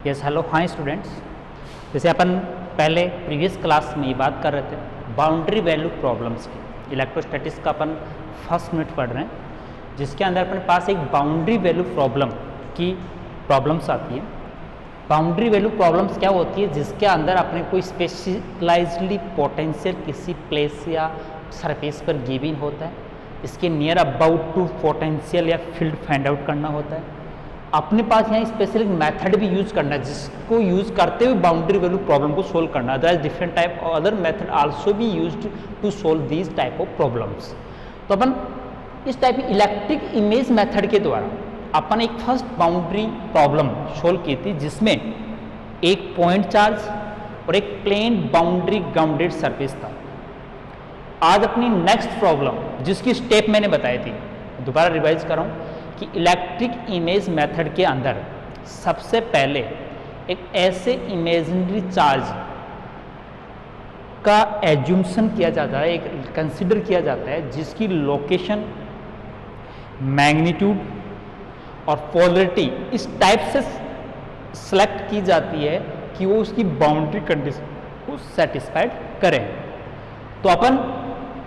Yes hello hi students. जैसे अपन पहले previous class में ये बात कर रहे थे बाउंड्री वैल्यू प्रॉब्लम्स की। इलेक्ट्रोस्टैटिक्स का अपन फर्स्ट यूनिट पढ़ रहे हैं, जिसके अंदर अपने पास एक बाउंड्री वैल्यू प्रॉब्लम की प्रॉब्लम्स आती है। बाउंड्री वैल्यू प्रॉब्लम्स क्या होती है, जिसके अंदर अपने कोई स्पेशलाइज्डली पोटेंशियल किसी प्लेस या सरफेस पर गिवन होता है, इसके नियर अबाउट टू पोटेंशियल या फील्ड फाइंड आउट करना होता है। अपने पास यहाँ स्पेशल मेथड भी यूज करना है, जिसको यूज करते हुए बाउंड्री वैल्यू प्रॉब्लम को सोल्व करना है। अदरवाइज डिफरेंट टाइप और other method also be used to solve these type of problems. तो अपन इस टाइप की इलेक्ट्रिक इमेज मेथड के द्वारा अपन एक फर्स्ट बाउंड्री प्रॉब्लम सोल्व की थी, जिसमें एक पॉइंट चार्ज और एक प्लेन बाउंड्री ग्राउंडेड सरफेस था। आज अपनी नेक्स्ट प्रॉब्लम, जिसकी स्टेप मैंने बताई थी, दोबारा रिवाइज कर रहा हूँ कि इलेक्ट्रिक इमेज मेथड के अंदर सबसे पहले एक ऐसे इमेजिनरी चार्ज का एज्यूम्शन किया जाता है, एक कंसिडर किया जाता है, जिसकी लोकेशन, मैग्नीट्यूड और पोलरिटी इस टाइप से सेलेक्ट की जाती है कि वो उसकी बाउंड्री कंडीशन को सेटिस्फाइड करें। तो अपन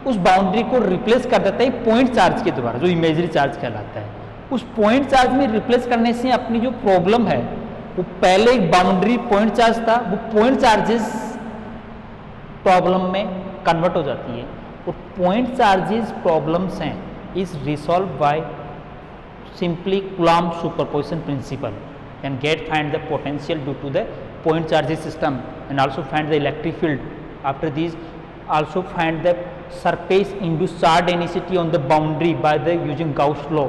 उस बाउंड्री को रिप्लेस कर देते हैं पॉइंट चार्ज के द्वारा, जो इमेजरी चार्ज कहलाता है। उस पॉइंट चार्ज में रिप्लेस करने से अपनी जो प्रॉब्लम है, वो पहले एक बाउंड्री पॉइंट चार्ज था, वो पॉइंट चार्जेस प्रॉब्लम में कन्वर्ट हो जाती है। और पॉइंट चार्जेस प्रॉब्लम्स हैं is resolve by simply Coulomb superposition principal and get find the potential due to the point charges system and also find the electric field. After these also find the surface induced charge density on the boundary by the using Gauss law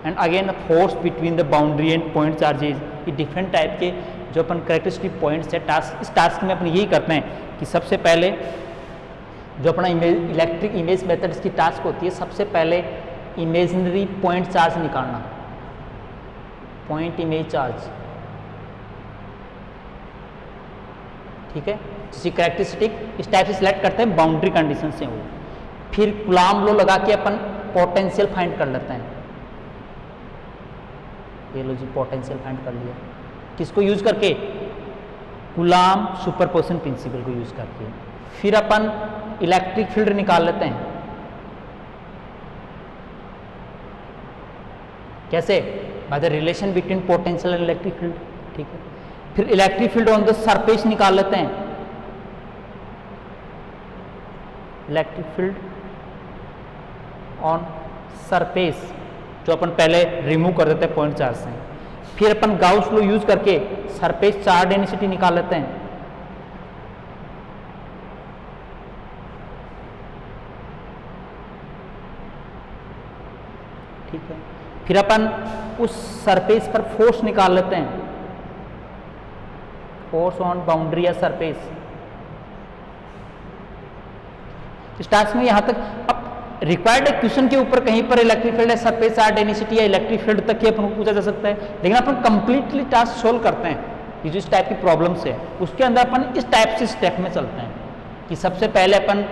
and again the force between the boundary and point charges। ये different type के जो अपन characteristic points है task, इस task में अपन यही करते हैं कि सबसे पहले जो अपना इलेक्ट्रिक इमेज मेथड्स की टास्क होती है, सबसे पहले इमेजिनरी पॉइंट चार्ज निकालना, पॉइंट इमेज चार्ज, ठीक है, जिसकी कैरेक्टरिस्टिक इस टाइप से सिलेक्ट करते हैं बाउंड्री कंडीशन से हो। फिर कूलॉम लॉ लगा के अपन पोटेंशियल फाइंड कर लेते हैं। ये लो जी, पोटेंशियल फाइंड कर लिया, किसको यूज करके? कूलॉम सुपरपोजिशन प्रिंसिपल को यूज करके। फिर अपन इलेक्ट्रिक फील्ड निकाल लेते हैं। कैसे? By the relation between potential and electric field, ठीक है। फिर electric field on the surface निकाल लेते हैं। इलेक्ट्रिक फील्ड ऑन सरफेस जो अपन पहले रिमूव कर देते हैं पॉइंट चार्ज से। फिर अपन गाउस लॉ यूज करके सरफेस चार्ज डेंसिटी निकाल लेते हैं। ठीक है। फिर अपन उस सरफेस पर फोर्स निकाल लेते हैं, फोर्स ऑन बाउंड्री या सरफेस। इस टास्क में यहां तक अब रिक्वायर्ड क्वेश्चन के ऊपर कहीं पर इलेक्ट्रिक फील्ड या सरफेस चार्ज डेंसिटी या इलेक्ट्रिक फील्ड तक ही अपन को पूछा जा सकता है, लेकिन अपन कंप्लीटली टास्क सोल्व करते हैं। ये जो इस टाइप की प्रॉब्लम्स है, उसके अंदर अपन इस टाइप से स्टेप में चलते हैं कि सबसे पहले अपन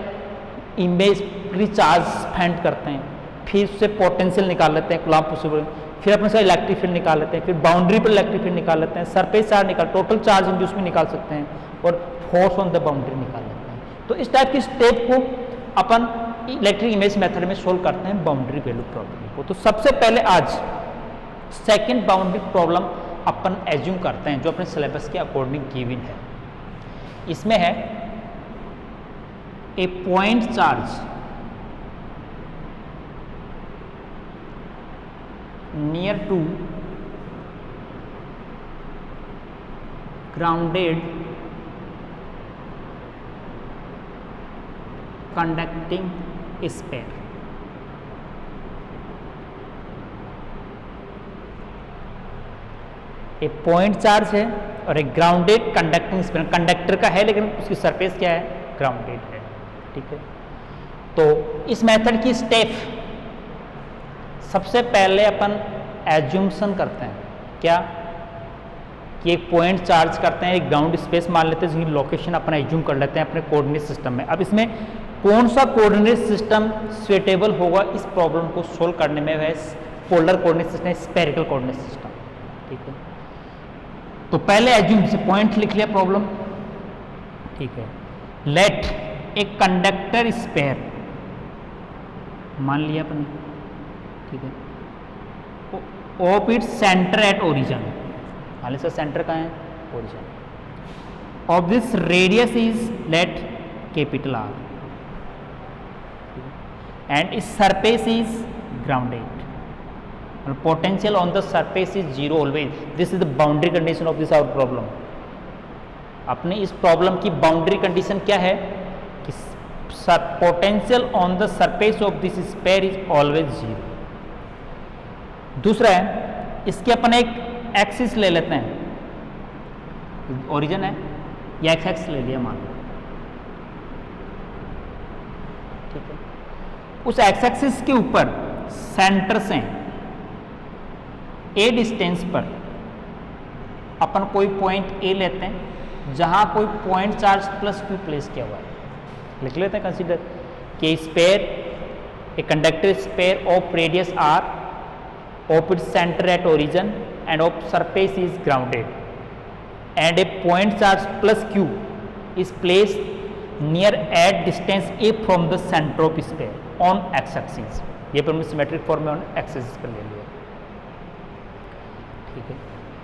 इमेजरी चार्ज फाइंड करते हैं, फिर उससे पोटेंशियल निकाल लेते हैं कूलॉम पॉसिबल, फिर अपन से इलेक्ट्रिक फील्ड निकाल लेते हैं, फिर बाउंड्री पर इलेक्ट्रिक फील्ड निकाल लेते हैं, सरफेस चार्ज निकाल, टोटल चार्ज इंड्यूस में निकाल सकते हैं, और फोर्स ऑन द बाउंड्री निकाल लेते हैं। तो इस टाइप की स्टेप को अपन इलेक्ट्रिक इमेज मेथड में सोल्व करते हैं बाउंड्री वैल्यू प्रॉब्लम को। तो सबसे पहले आज सेकंड बाउंड्री प्रॉब्लम अपन एज्यूम करते हैं, जो अपने सिलेबस के अकॉर्डिंग गिवन है। इसमें है a point charge near to grounded conducting sphere। एक पॉइंट चार्ज है और एक ग्राउंडेड कंडक्टिंग स्फीयर, कंडक्टर का है लेकिन उसकी सरफेस क्या है? ग्राउंडेड है, ठीक है। तो इस मेथड की स्टेप, सबसे पहले अपन एज्यूम्शन करते हैं क्या कि एक पॉइंट चार्ज करते हैं, एक ग्राउंड स्पेस मान लेते हैं, जिसकी लोकेशन अपन एज्यूम कर लेते हैं अपने कोऑर्डिनेट सिस्टम में। अब इसमें कौन सा कोऑर्डिनेट सिस्टम सुटेबल होगा इस प्रॉब्लम को सोल्व करने में? वह polar coordinate system, spherical coordinate system, ठीक है। तो पहले एज्यूम से पॉइंट लिख लिया प्रॉब्लम, ठीक है। लेट ए कंडक्टर स्पेयर मान लिया अपने, ठीक है। Of its centre at origin, मान लिया सेंटर कहाँ है, origin. Of this radius is let capital R and this surface is grounded, potential on the surface is zero always. This is the boundary condition of this our problem. अपने इस problem की boundary condition क्या है कि potential on the surface of this sphere is always zero. दूसरा है, इसके अपन एक एक्सिस ले लेते हैं, ओरिजिन है या एक्स एक्स ले लिया मान लो, ठीक है। उस एक्स एक्सिस के ऊपर सेंटर से ए डिस्टेंस पर अपन कोई पॉइंट ए लेते हैं जहां कोई point charge plus Q place किया हुआ है। लिख लेते हैं, consider K sphere a conductor sphere of radius R of its centre at origin and of surface is grounded and a point charge plus Q is placed near at distance A from the centre of sphere on X axis. ये पर हमने symmetric form में on X axis पर ले लिया, ठीक है।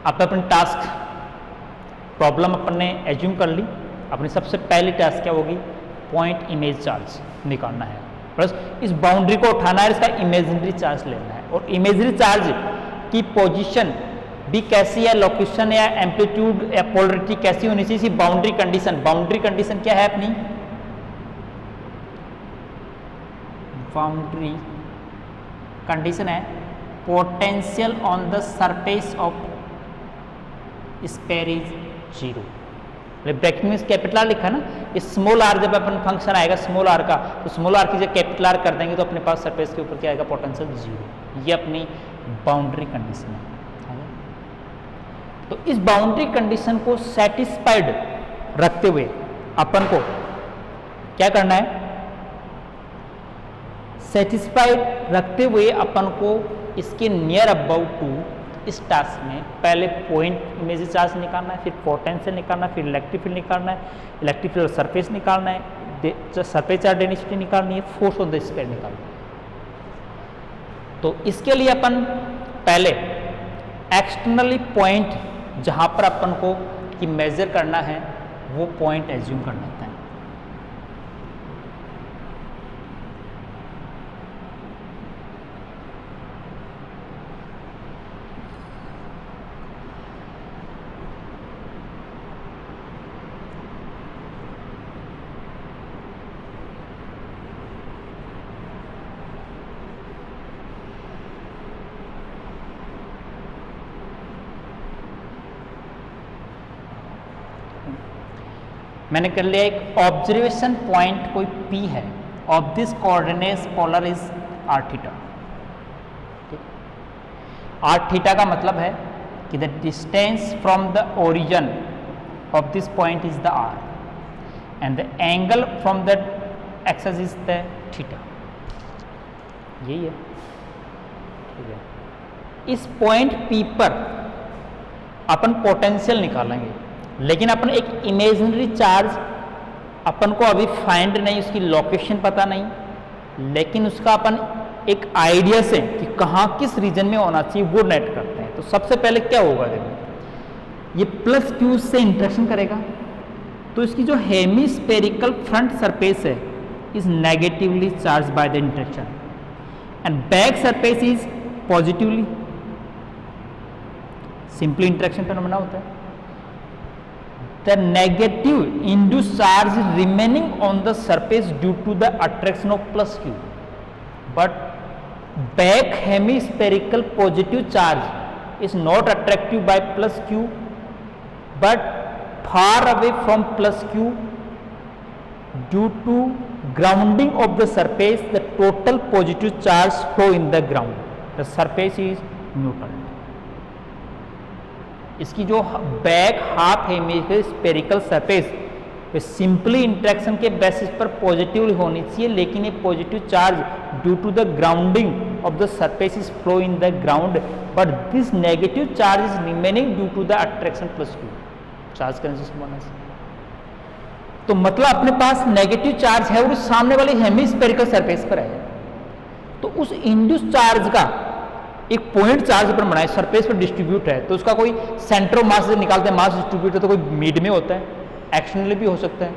अब अपने टास्क प्रॉब्लम अपन ने एज्यूम कर ली, अपनी सबसे पहली टास्क क्या होगी, पॉइंट इमेज चार्ज निकालना है, प्लस इस बाउंड्री को उठाना है, इसका इमेजिनरी चार्ज लेना है। और इमेजिनरी चार्ज की पोजीशन भी कैसी है, लोकेशन या एम्पलीट्यूड या पोलरिटी कैसी होनी चाहिए, बाउंड्री कंडीशन। बाउंड्री कंडीशन क्या है अपनी, बाउंड्री कंडीशन है potential on the surface of sphere is zero. Bracket में कैपिटल आर लिखा है ना, इस स्मॉल आर जब अपन फंक्शन आएगा स्मॉल आर का, तो स्मॉल आर की जब कैपिटल आर कर देंगे तो अपने पास सरफेस के ऊपर क्या आएगा, पोटेंशियल जीरो। ये अपनी बाउंड्री कंडीशन है। तो इस बाउंड्री कंडीशन को सेटिस्फाइड रखते हुए अपन को क्या करना है, सेटिस्फाइड रखते हुए अपन को इसके नियर अबाउट टू इस टास्क में पहले पॉइंट इमेज चार्ज निकालना है, फिर पोटेंशियल निकालना है, फिर इलेक्ट्रिक फील्ड निकालना है, इलेक्ट्रिक फील्ड सरफेस निकालना है, सरफेस चार्ज डेंसिटी निकालनी है, फोर्स ऑन द स्फीयर निकालना है। तो इसके लिए अपन पहले एक्सटर्नली पॉइंट जहां पर अपन को कि मेजर करना है वो पॉइंट एज्यूम कर लेते हैं। मैंने कर लिया एक ऑब्जर्वेशन पॉइंट कोई P है, of this coordinates polar is R theta. R theta का मतलब है कि the distance from the origin of this point is the are and the angle from the axis is the theta. यही है, ठीक है। इस पॉइंट P पर अपन पोटेंशियल निकालेंगे, लेकिन अपन एक इमेजिनरी चार्ज अपन को अभी फाइंड नहीं, उसकी लोकेशन पता नहीं, लेकिन उसका अपन एक आइडिया से कि कहाँ किस रीजन में होना चाहिए वो नेट करते हैं। तो सबसे पहले क्या होगा, देखो ये प्लस क्यू से इंटरेक्शन करेगा, तो इसकी जो हेमिस्फेरिकल फ्रंट सरफेस है is negatively charge by the interaction and back surface is positively. Simply interaction phenomena होता है। The negative induced charge remaining on the surface due to the attraction of plus q, but back hemispherical positive charge is not attractive by plus q, but far away from plus q due to grounding of the surface. The total positive charge flow in the ground. The surface is neutral. इसकी जो back half hemispherical surface तो simply interaction के basis पर positive होनी चाहिए, लेकिन ये positive charge due to the grounding of the surface is flow in the ground, but this negative charge is remaining due to the attraction plus Q charge करेंगे। तो मतलब अपने पास नेगेटिव चार्ज है और सामने वाले हेमिस्फेरिकल सरफेस पर है, तो उस इंड्यूस चार्ज का एक पॉइंट चार्ज पर बनाए सरफेस पर डिस्ट्रीब्यूट है, तो उसका कोई सेंटर ऑफ मास से निकालते हैं, मास डिस्ट्रीब्यूट है तो कोई मिड में होता है, एक्सटर्नली भी हो सकता है,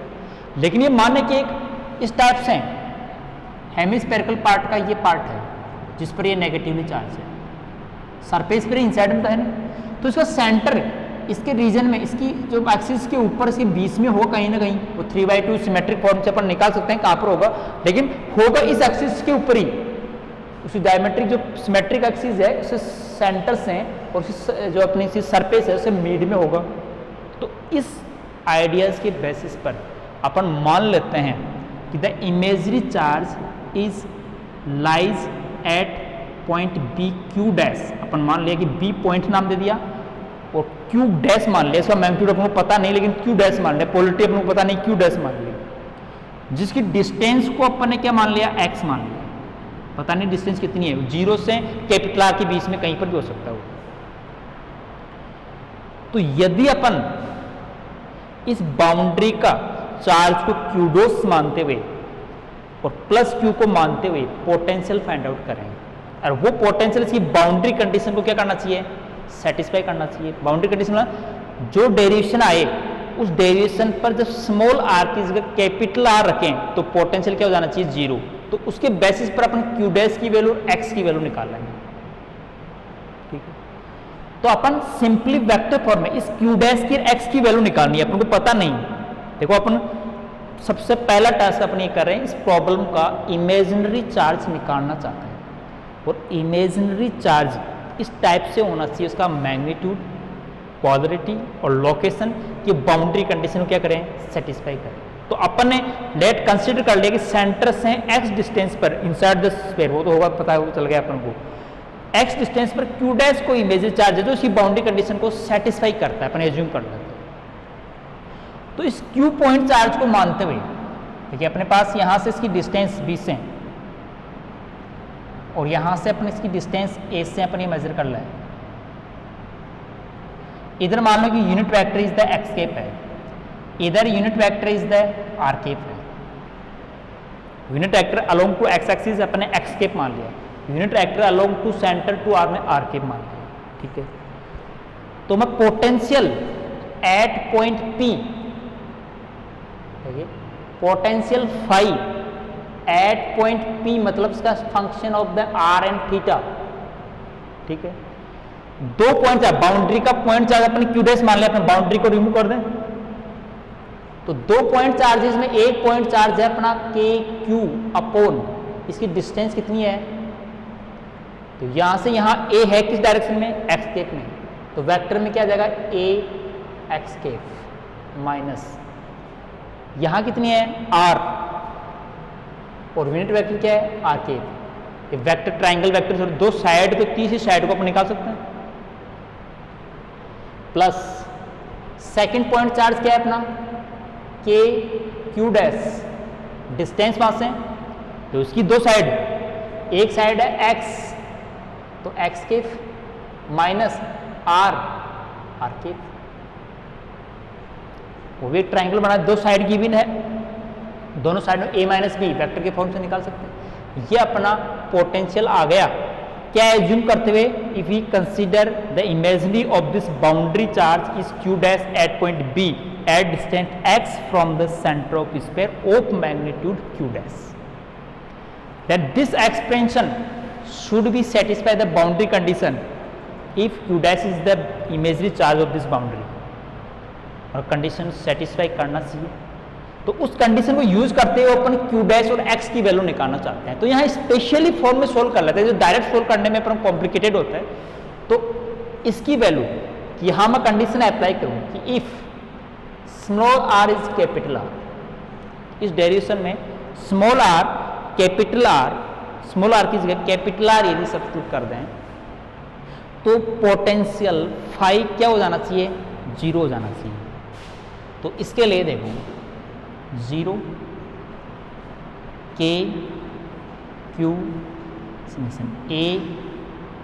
लेकिन ये मानने कि एक इस टाइप से हेमिस्फेरिकल पार्ट का ये पार्ट है जिस पर ये नेगेटिवली चार्ज है, सरफेस पर इनसाइड में तो है ना, तो इसका सेंटर इसके रीजन में, इसकी जो एक्सिस के ऊपर इसके बीच में हो कहीं ना कहीं, वो 3/2 सिमेट्रिक फॉर्म से अपन निकाल सकते हैं कहाँ पर होगा, लेकिन होगा इस एक्सिस के ऊपर ही, उसी डायमेट्रिक जो सिमेट्रिक एक्सिस है उसे सेंटर से और जो अपनी सी सरफेस है उसे मिड में होगा। तो इस आइडियाज के बेसिस पर अपन मान लेते हैं कि the imagery charge is lies at point B Q dash, अपन मान लिया कि बी पॉइंट नाम दे दिया और क्यू डैश मान लिया, इसका मैग्नीट्यूड अपन को पता नहीं लेकिन क्यू डैश मान लिया, पोलरिटी अपन को पता नहीं क्यू डैश मान लिया, जिसकी डिस्टेंस को अपन ने क्या मान लिया, एक्स मान लिया, पता नहीं डिस्टेंस कितनी है, 0 से कैपिटल आर के बीच में कहीं पर भी हो सकता है। तो यदि अपन इस बाउंड्री का चार्ज को क्यू डॉस मानते हुए और प्लस क्यू को मानते हुए पोटेंशियल फाइंड आउट करेंगे, और वो पोटेंशियल की बाउंड्री कंडीशन को क्या करना चाहिए, सेटिस्फाई करना चाहिए। बाउंड्री कंडीशन में जो डेरिवेशन आए उस डेरिवेशन पर जब स्मॉल आर की जगह कैपिटल आर रखें तो पोटेंशियल क्या हो जाना चाहिए, 0। तो उसके बेसिस पर अपन क्यू डैश की वैल्यू एक्स की वैल्यू निकाल लेंगे, ठीक है। तो अपन सिंपली वेक्टर फॉर्म में इस क्यू डैश की एक्स की वैल्यू निकालनी है, अपन को पता नहीं। देखो अपन सबसे पहला टास्क अपन ये कर रहे हैं, इस प्रॉब्लम का इमेजिनरी चार्ज निकालना चाहते हैं, और इमेजिनरी चार्ज इस टाइप से होना चाहिए, उसका मैग्नीट्यूड, पोलरिटी और लोकेशन की बाउंड्री कंडीशन को क्या करें, सेटिस्फाई करें। तो अपन ने लेट कंसीडर कर लिया कि सेंटर से एक्स डिस्टेंस पर इनसाइड द स्फीयर, वो तो होगा पता है, चल गया अपन को, एक्स डिस्टेंस पर क्यू डैश को इमेजरी चार्ज है जो इसकी बाउंड्री कंडीशन को सेटिस्फाई करता है, अपन एज्यूम कर लेते हैं। तो इस क्यू पॉइंट चार्ज को मानते हुए देखिए अपने पास यहां से इसकी डिस्टेंस 20 है और यहां से अपन इसकी डिस्टेंस ए से अपन ये मेजर कर लें, इधर मान लो कि unit vector is the x cap है, इधर unit vector is the r cap है। Unit vector along to x axis अपने एक्स केप मान लिया, unit vector along to centre to r में आर केप मान लिया, ठीक है। तो मैं पोटेंशियल एट पॉइंट पी, देखिए potential phi at point P मतलब इसका function of the are and theta, ठीक है। 2 पॉइंट है, बाउंड्री का पॉइंट चार्ज अपने क्यू डैश मान लिया, अपने बाउंड्री को रिमूव कर दें तो 2 पॉइंट चार्जेस में एक पॉइंट चार्ज है अपना के क्यू अपॉन इसकी डिस्टेंस कितनी है, तो यहां से यहां ए है किस डायरेक्शन में, एक्स केप में, तो वेक्टर में क्या जाएगा ए एक्स केप माइनस यहां कितनी है आर और यूनिट वेक्टर क्या है R cap. Vector triangle vector दो साइड तो तीसरी साइड को अपन निकाल सकते हैं, प्लस सेकंड पॉइंट चार्ज क्या है अपना के क्यू डैश, डिस्टेंस वहां से तो उसकी 2 साइड, एक साइड है एक्स तो X cap minus R R cap, वो भी एक ट्राइंगल बना, 2 साइड गिवन है, दोनों साइड में a माइनस बी वैक्टर के फॉर्म से निकाल सकते हैं। ये अपना पोटेंशियल आ गया, क्या एज्यूम करते हुए, if we consider the imaginary of this boundary charge is Q dash at point B at distance x from the centre of sphere of magnitude Q dash, that this expansion should be satisfy the boundary condition if Q dash is the imaginary charge of this boundary, और condition satisfy करना चाहिए। तो उस condition को use करते हुए अपन Q dash और एक्स की वैल्यू निकालना चाहते हैं, तो यहाँ स्पेशली फॉर्म में सोल्व कर लेते हैं, जो डायरेक्ट सोल्व करने में अपन कॉम्प्लिकेटेड होता है। तो इसकी वैल्यू यहां मैं कंडीशन अप्लाई करूं कि if small are is capital R, इस डेरिवेशन में small are capital R, small R की जगह कैपिटल आर यदि सब्स्टिट्यूट कर दें तो पोटेंशियल फाई क्या हो जाना चाहिए, 0 हो जाना चाहिए। तो इसके लिए देखो 0 K Q summation A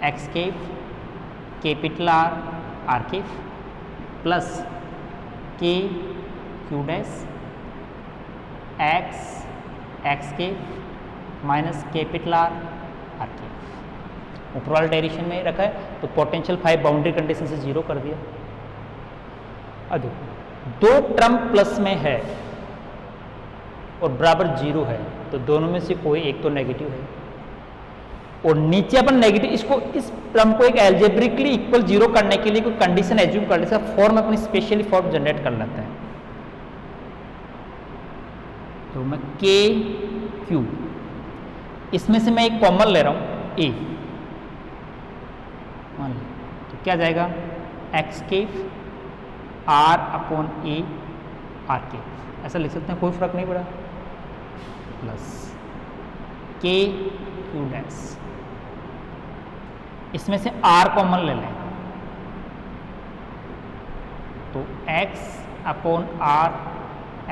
X cap capital R R cap plus K Q dash X X cap minus capital R R cap. ऊपर वाला डायरेक्शन में रखा है तो पोटेंशियल 5 बाउंड्री कंडीशन से 0 कर दिया। अब देखो दो टर्म प्लस में है और बराबर 0 है तो दोनों में से कोई एक तो नेगेटिव है, और नीचे अपन नेगेटिव इसको इस टर्म को एक एल्जेब्रिकली इक्वल 0 करने के लिए कोई कंडीशन एज्यूम कर लेते हैं, फॉर्म अपनी स्पेशली फॉर्म जनरेट कर लेते हैं। तो मैं K Q इसमें से मैं एक कॉमन ले रहा हूं A, मान लो तो क्या जाएगा X cap R upon A R cap, ऐसा लिख सकते हैं, कोई फर्क नहीं पड़ा, प्लस K Q डैश इसमें से R कॉमन ले लें तो X upon R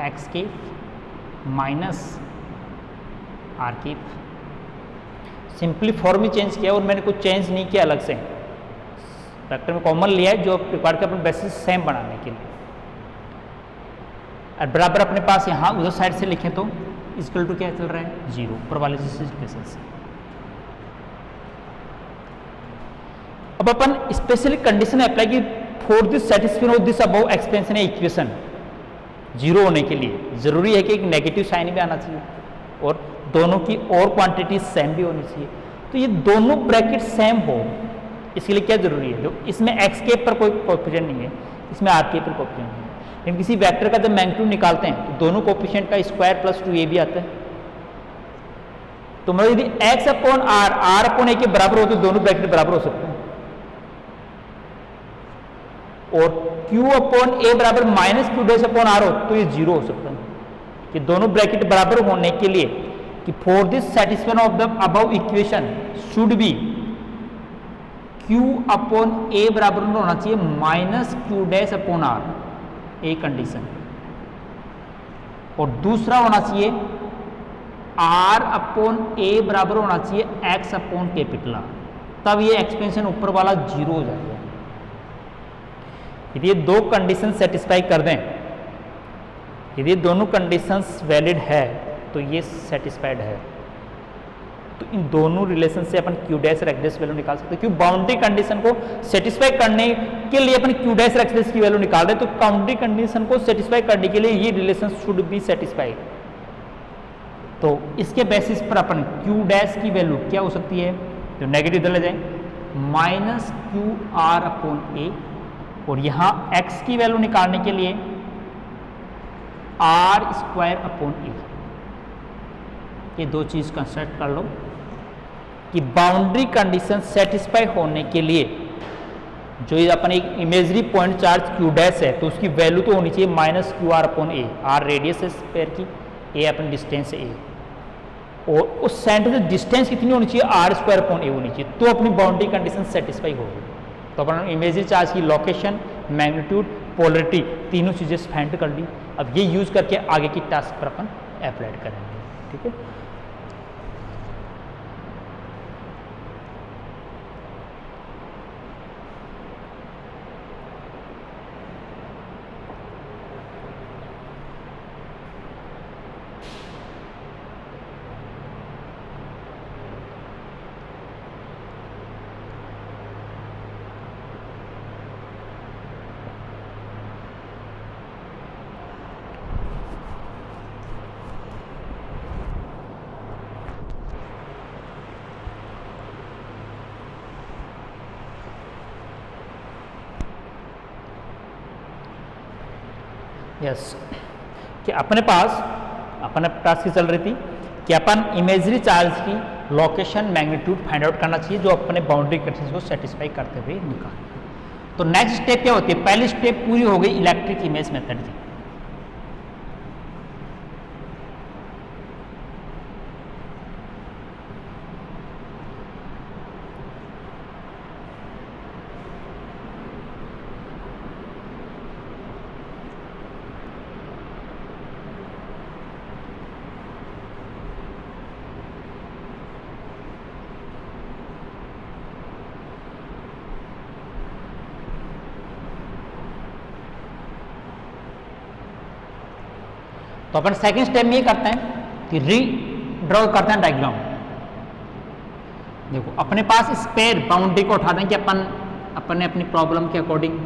X cap minus R cap. Simply form ही चेंज किया और मैंने कुछ चेंज नहीं किया अलग से, वेक्टर में कॉमन लिया है जो रिक्वायर्ड का अपने बेसिस सेम बनाने के लिए। और बराबर अपने पास यहाँ उधर साइड से लिखें तो इक्वल टू क्या चल रहा है 0 ऊपर वाले इक्वेशन से। अब अपन स्पेशली कंडीशन अप्लाई की for this satisfied of this above expansion equation 0 होने के लिए जरूरी है कि एक नेगेटिव साइन भी आना चाहिए और दोनों की और क्वांटिटी सेम भी होनी चाहिए। तो ये दोनों ब्रैकेट सेम हो इसके लिए क्या जरूरी है, जो इसमें एक्स के पर कोई कोएफिशिएंट नहीं है, इसमें आर के पर कोएफिशिएंट नहीं है, लेकिन किसी वेक्टर का जब मैग्नीट्यूड निकालते हैं तो दोनों कोएफिशिएंट का स्क्वायर प्लस 2a भी आता है। तो मतलब यदि x upon r r upon a के बराबर हो तो दोनों ब्रैकेट बराबर हो सकते हैं, और q अपॉन ए बराबर minus Q dash upon R हो तो ये 0 हो सकता है। कि दोनों ब्रैकेट बराबर होने के लिए कि for this satisfaction of the above equation should be q upon ए बराबर होना चाहिए minus Q dash upon r, एक कंडीशन, और दूसरा होना चाहिए r अपॉन ए बराबर होना चाहिए x अपॉन कैपिटल आर, तब ये एक्सपेंशन ऊपर वाला 0 हो जाएगा। यदि ये दो कंडीशन सेटिस्फाई कर दें, यदि दोनों कंडीशंस वैलिड है तो ये सेटिस्फाइड है, तो इन दोनों रिलेशन से अपन क्यू डैश और एक्स डैश वैल्यू निकाल सकते हैं। क्यों बाउंड्री कंडीशन को सेटिस्फाई करने के लिए अपन क्यू डैश और एक्स डैश की वैल्यू निकाल रहे हैं, तो बाउंड्री कंडीशन को सेटिस्फाई करने के लिए ये रिलेशन शुड बी सेटिस्फाइड। तो इसके बेसिस पर अपन क्यू डैश की वैल्यू क्या हो सकती है, जो नेगेटिव इधर ले जाए माइनस क्यू आर अपॉन ए, और यहाँ x की वैल्यू निकालने के लिए आर स्क्वायर अपॉन ए। ये दो चीज कंस्ट्रक्ट कर लो कि बाउंड्री कंडीशन सेटिस्फाई होने के लिए जो ये अपन एक imagery point charge Q dash है तो उसकी वैल्यू तो होनी चाहिए minus Q R upon A, R radius है स्फीयर की, ए अपन डिस्टेंस है ए, और उस सेंटर से डिस्टेंस कितनी होनी चाहिए आर स्क्वायर अपॉन ए होनी चाहिए, तो अपनी बाउंड्री कंडीशन सेटिस्फाई होगी। तो अपन इमेजरी चार्ज की लोकेशन, मैग्नीट्यूड, पोलरिटी तीनों चीजें फाइंड कर ली। अब ये यूज करके आगे की टास्क पर अपन अप्लाई करेंगे, ठीक है। यस कि अपने पास की चल रही थी कि अपन इमेजरी चार्ज की लोकेशन, मैग्नीट्यूड फाइंड आउट करना चाहिए जो अपने बाउंड्री कंडीशन को सेटिस्फाई करते हुए निकाल। तो नेक्स्ट स्टेप क्या होती है, पहली स्टेप पूरी हो गई इलेक्ट्रिक इमेज मेथड की। तो अपन सेकंड स्टेप में ये करते हैं कि ड्रॉ करते हैं डायग्राम। देखो अपने पास स्पेयर बाउंड्री को उठा दें कि अपन ने अपनी प्रॉब्लम के अकॉर्डिंग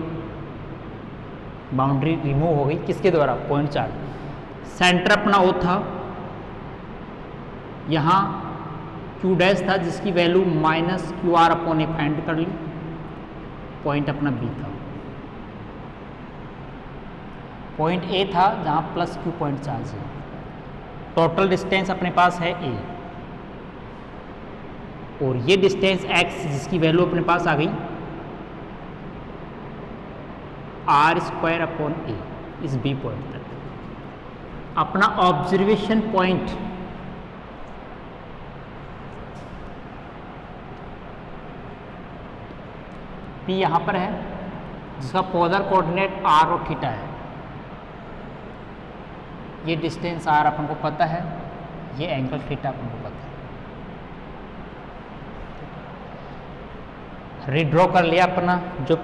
बाउंड्री रिमूव हो गई, किसके द्वारा, पॉइंट चार्ज। सेंटर अपना O था, यहाँ Q डैश था जिसकी वैल्यू -QR/A फाइंड कर ली, पॉइंट अपना B था, पॉइंट A था जहाँ +Q पॉइंट चार्ज है। टोटल डिस्टेंस अपने पास है A, और ये डिस्टेंस x जिसकी वैल्यू अपने पास आ गई R²/A इस B पॉइंट तक। अपना ऑब्जर्वेशन पॉइंट P यहाँ पर है जिसका पोलर कोऑर्डिनेट r और थीटा है। ये डिस्टेंस r अपन को पता है, ये एंगल थीटा अपन को पता है। रीड्रॉ कर लिया अपना, जो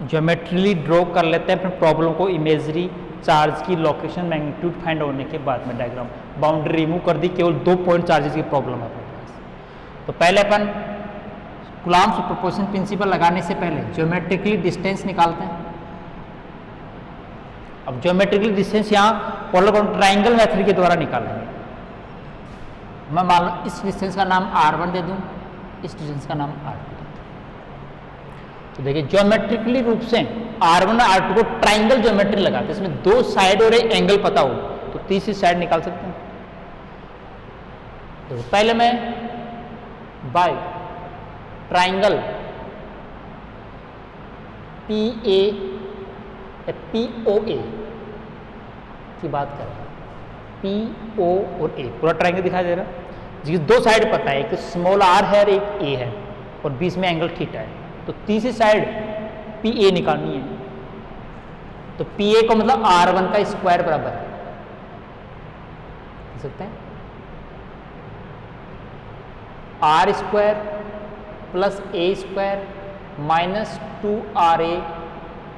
ज्योमेट्रिकली ड्रॉ कर लेते हैं अपने प्रॉब्लम को, इमेजरी चार्ज की लोकेशन मैग्नीट्यूड फाइंड होने के बाद में डायग्राम बाउंड्री रिमूव कर दी, केवल 2 पॉइंट चार्जेस की प्रॉब्लम है अपने पास। तो पहले अपन कूलॉम सुपरपोजिशन प्रिंसिपल लगाने से पहले ज्योमेट्रिकली डिस्टेंस निकालते हैं। अब ज्योमेट्रिकली डिस्टेंस यहाँ पोलर ट्राइंगल मेथड के द्वारा निकालेंगे। मैं मान लो इस डिस्टेंस का नाम R1 दे दूं, इस डिस्टेंस का नाम R2। तो देखिए ज्योमेट्रिकली रूप से R1 और R2 को ट्राइंगल ज्योमेट्री लगाते हैं, इसमें 2 साइड और एक एंगल पता हो तो तीसरी साइड निकाल सकते हैं। तो पहले मैं बाय ट्राइंगल POA की बात करें, PO और A पूरा ट्राइंगल दिखाई दे रहा है, जिसकी 2 साइड पता है, एक स्मॉल r है और एक A है, और बीच में एंगल थीटा है। तो तीसरी साइड PA निकालनी है। तो PA को मतलब R1 का स्क्वायर बराबर है, देख सकते हैं, R² + A² -2RA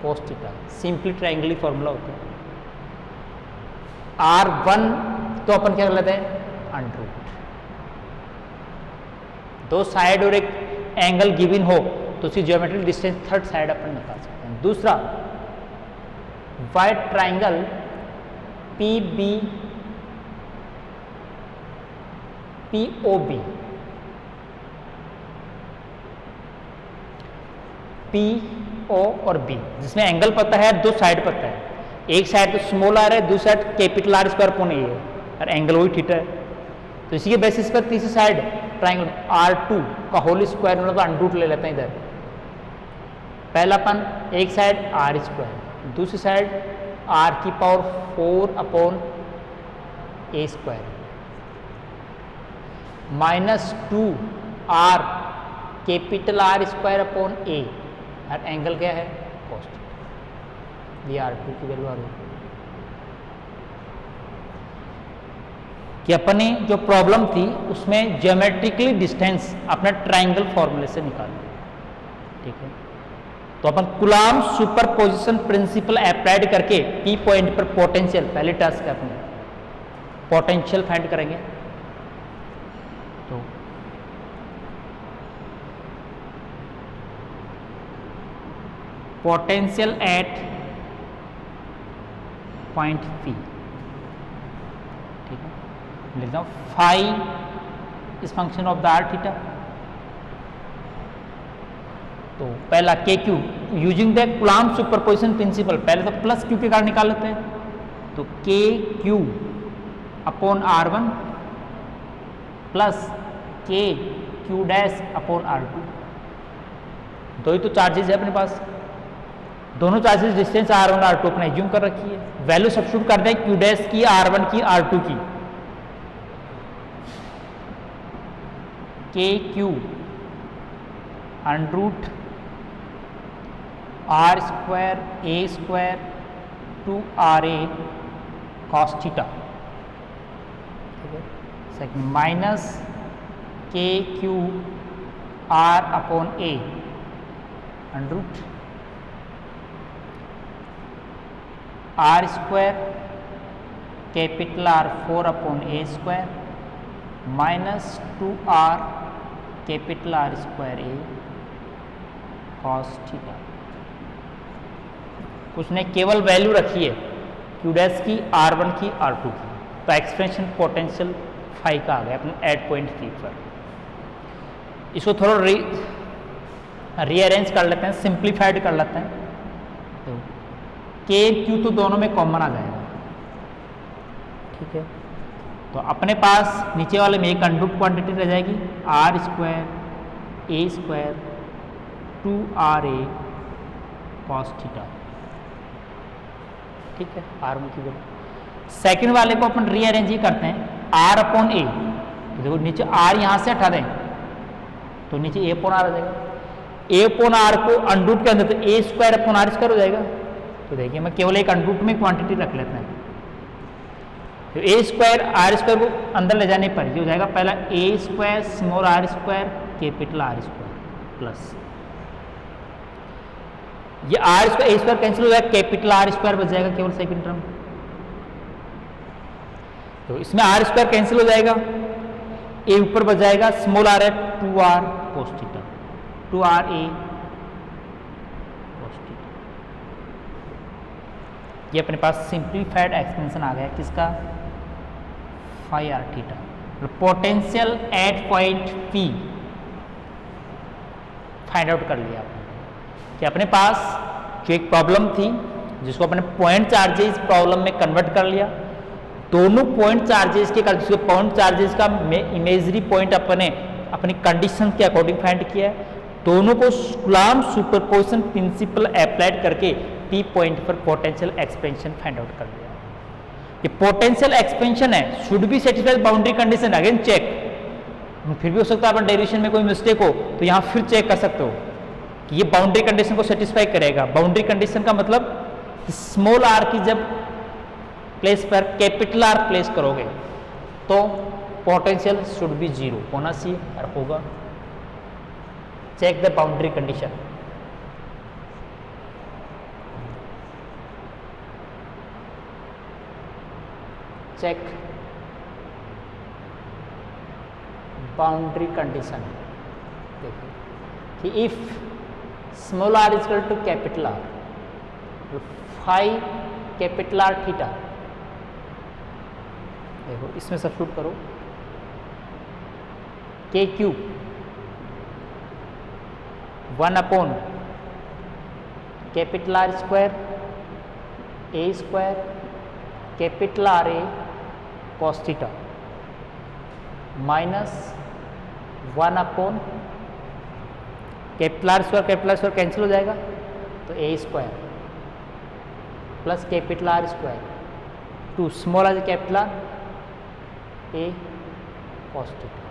cos theta. Simply triangle formula होता है। R1 तो अपन क्या कर लेते हैं, √। 2 साइड और एक एंगल गिवन हो तो उसकी ज्योमेट्रिक डिस्टेंस थर्ड साइड अपन निकाल सकते हैं। दूसरा वाइड ट्राइंगल POB PO और B, जिसमें एंगल पता है, 2 साइड पता है, एक साइड तो स्मॉल r है, दूसरी साइड कैपिटल R² है और एंगल वही थीटा है। तो इसी के बेसिस पर तीसरी साइड ट्राइंगल R2 का होल स्क्वायर मतलब √ ले लेते हैं इधर। पहला अपन एक साइड R², दूसरी side R⁴ upon A² -2R capital R² upon A, और एंगल क्या है, cos। ये R2 की वैल्यू आ रही है कि अपनी जो प्रॉब्लम थी उसमें ज्योमेट्रिकली डिस्टेंस अपना ट्राइंगल फॉर्मूले से निकाल, ठीक है। तो अपन कूलॉम सुपरपोजिशन प्रिंसिपल अप्लाइड करके P पॉइंट पर पोटेंशियल, पहले टास्क है अपने पोटेंशियल फाइंड करेंगे। तो पोटेंशियल एट पॉइंट P, ठीक है, लिखता हूं phi is function of the r theta. तो पहला KQ using the coulomb superposition principle, पहले तो +Q के कारण निकाल लेते हैं। तो KQ upon R1 + KQ' upon R2, 2 ही तो चार्जेस है अपने पास, दोनों चार्जेस डिस्टेंस R1 और R2 अपने एज्यूम कर रखी है। वैल्यू सब्स्टिट्यूट कर दें Q' की, R1 की, R2 की। KQ √R² A² 2RA cos theta, ठीक है। Second -KQ R upon A √ R² capital R 4 upon A square minus 2R capital R square A cos theta. उसने केवल वैल्यू रखी है क्यू डैश की, R1 की, R2 की, तो एक्सप्रेशन पोटेंशियल फाई का आ गया अपने एट पॉइंट पी पर। इसको थोड़ा रीअरेंज कर लेते हैं, सिंप्लीफाइड कर लेते हैं। तो के क्यू तो दोनों में कॉमन आ जाएगा, ठीक है। तो अपने पास नीचे वाले में एक अनरूट क्वांटिटी रह जाएगी, आर स्क्वायर ए स्क्वायर 2RA कॉस थीटा, ठीक है। R1 की वैल्यू। सेकेंड वाले को अपन रीअरेंज ही करते हैं, R अपॉन ए, तो देखो नीचे R यहाँ से हटा दें तो नीचे ए अपॉन आर आ जाएगा। ए अपॉन आर को अनरूट के अंदर तो a square upon are square हो जाएगा। तो देखिए मैं केवल एक अनरूट में क्वांटिटी रख लेते हैं, तो ए स्क्वायर आर स्क्वायर को अंदर ले जाने पर ये हो जाएगा पहला a square small r square capital R square plus ये आर स्क्वायर ए स्क्वायर कैंसिल हो जाएगा, कैपिटल आर स्क्वायर बच जाएगा केवल सेकंड टर्म। तो इसमें आर स्क्वायर कैंसिल हो जाएगा, ए ऊपर बच जाएगा स्मॉल आर है 2R cos theta 2RA cos theta. ये अपने पास सिंप्लीफाइड एक्सपेंशन आ गया किसका, phi r theta. Potential at point p find out कर लिया आपने कि अपने पास जो एक प्रॉब्लम थी जिसको अपने पॉइंट चार्जेस प्रॉब्लम में कन्वर्ट कर लिया, दोनों पॉइंट चार्जेस के जिसको पॉइंट चार्जेस का इमेजरी पॉइंट अपने अपनी कंडीशन के अकॉर्डिंग फाइंड किया है, दोनों को कूलॉम सुपरपोजिशन प्रिंसिपल अप्लाइड करके पी पॉइंट पर पोटेंशियल एक्सपेंशन फाइंड आउट कर लिया। ये पोटेंशियल एक्सपेंशन है should be satisfied boundary condition, again check, फिर भी हो सकता है अपन डेरिवेशन में कोई मिस्टेक हो तो यहाँ फिर चेक कर सकते हो कि ये बाउंड्री कंडीशन को सेटिस्फाई करेगा। बाउंड्री कंडीशन का मतलब स्मॉल आर की जब प्लेस पर कैपिटल आर प्लेस करोगे तो पोटेंशियल शुड बी जीरो होना चाहिए और होगा। Check the boundary condition, check boundary condition. देखिए कि if small are is equal to capital R phi capital R theta, देखो इसमें सब्स्टिट्यूट करो k q 1 upon capital R square A square capital R a cos theta minus 1 upon capital R square cancel हो जाएगा तो a square plus capital R square two small are capital R a cos theta,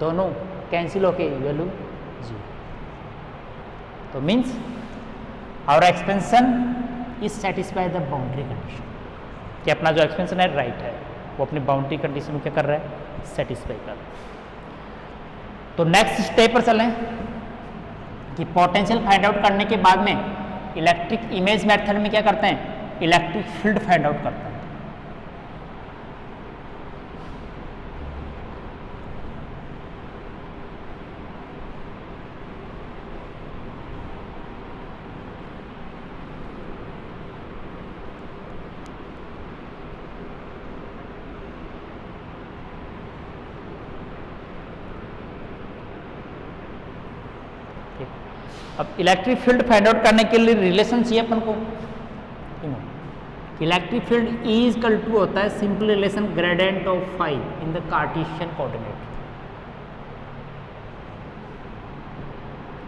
दोनों cancel होके value जी। तो means our expansion is satisfy the boundary condition, कि अपना जो एक्सपेंशन है राइट है वो अपनी बाउंड्री कंडीशन को क्या कर रहा है, सेटिस्फाई कर रहा है। तो नेक्स्ट स्टेप पर चलें कि पोटेंशियल फाइंड आउट करने के बाद में इलेक्ट्रिक इमेज मेथड में क्या करते हैं, इलेक्ट्रिक फील्ड फाइंड आउट करते हैं। अब इलेक्ट्रिक फील्ड फाइंड आउट करने के लिए रिलेशन चाहिए अपन को। Electric field E equal to होता है simple relation gradient of phi in the Cartesian coordinate.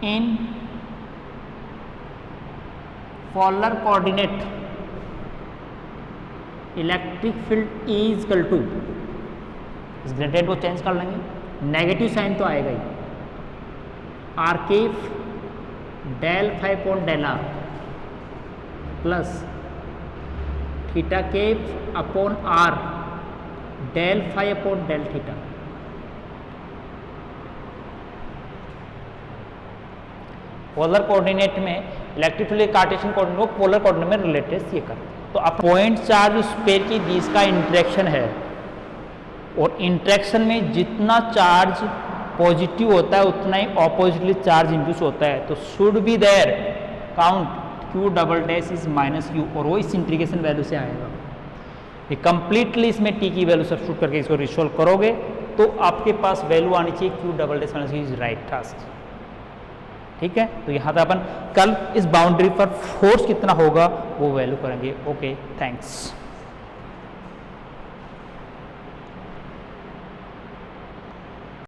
In polar coordinate electric field E equal to, इस ग्रेडियंट को चेंज कर लेंगे, नेगेटिव साइन तो आएगा ही, r cap del phi upon del r plus theta cap upon r del phi upon del theta. Polar coordinate में electric field Cartesian coordinate को polar coordinate में रिलेटेड ये करते हैं। तो अब पॉइंट चार्ज उस पेयर के बीच का इंटरेक्शन है, और इंटरेक्शन में जितना चार्ज पॉजिटिव होता है उतना ही ऑपोजिटली चार्ज इंड्यूस होता है। तो should be there count Q double dash is minus u, और वो इस इंटीग्रेशन वैल्यू से आएगा। ये कंप्लीटली इसमें T की वैल्यू सब्स्टिट्यूट करके इसको रिसोल्व करोगे तो आपके पास वैल्यू आनी चाहिए Q double dash minus you is right task. ठीक है, तो यहाँ पे अपन कल इस बाउंड्री पर फोर्स कितना होगा वो वैल्यू करेंगे। Okay, thanks.